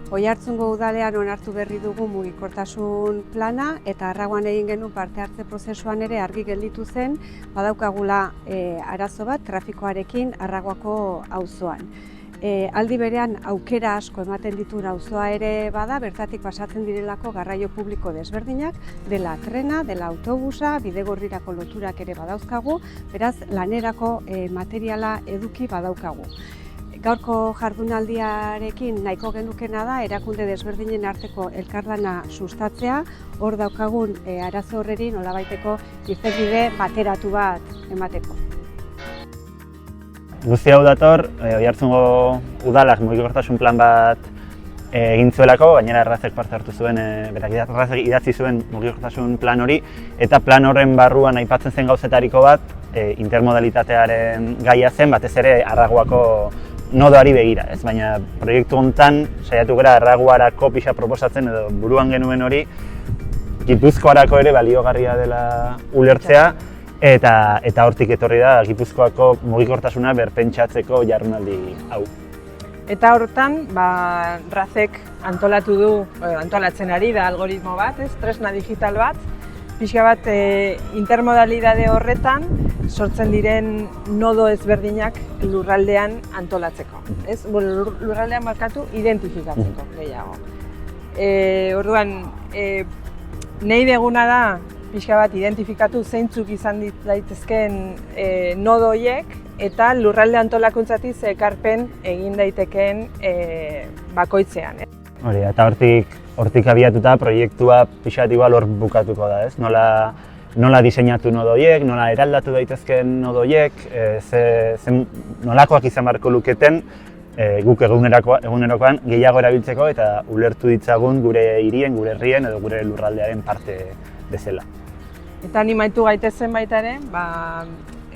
Oiartzungo udalean onartu berri dugu mugikortasun plana eta Arraguan egin genuen parte hartze prozesuan ere argi gelditu zen badaukagula arazo bat trafikoarekin Arraguako auzoan. Aldi berean aukera asko ematen dituen auzoa ere bada, bertatik pasatzen direlako garraio publiko desberdinak, dela trena, dela autobusa, bidegorrirako loturak ere badauzkagu, beraz lanerako materiala eduki badaukagu. Gaurko jardunaldiarekin nahiko genukena da, erakunde desberdinen arteko elkarlana sustatzea, hor daukagun arazo horreri nolabaiteko irtenbide bateratu bat emateko. Guzti hau dator, Oiartzungo udalak mugikortasun plan bat egin zuelako, gainera Errazek parte hartu zuen, Errazek idatzi zuen mugikortasun plan hori, eta plan horren barruan aipatzen zen gauzetariko bat, intermodalitatearen gaia zen, batez ere Arraguako nodoari begira, ez? Baina proiektu honetan saiatu gara Arraguarako pixa proposatzen edo buruan genuen hori Gipuzkoarako ere baliogarria dela ulertzea eta hortik etorri da Gipuzkoako mugikortasuna berpentsatzeko jardunaldi hau. Eta horretan, Razek antolatzen ari da algoritmo bat, tresna digital bat, pixka bat intermodalidade horretan sortzen diren nodo ezberdinak lurraldean antolatzeko. Lurraldean markatu identifikatzeko gehiago. Orduan, nahi deguna da pixka bat identifikatu zeintzuk izan daitezkeen nodo horiek eta lurralde antolakuntzatik ekarpen egin daitekeen bakoitzean. Hori, eta hortik abiatuta proiektua pixat igual hor bukatuko da, ez? Nola diseinatu nodo horiek, nola eraldatu daitezkeen nodo horiek, nolakoak izan beharko luketen guk egunerokoan gehiago erabiltzeko eta ulertu ditzagun gure hirien, gure herrien edo gure lurraldearen parte bezala. Eta animatu gaitezen baita ere,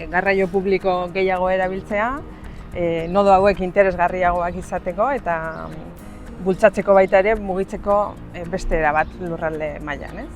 garraio publiko gehiago erabiltzea, nodo hauek interesgarriagoak izateko eta bultzatzeko baita ere mugitzeko beste era bat lurralde mailan, ez?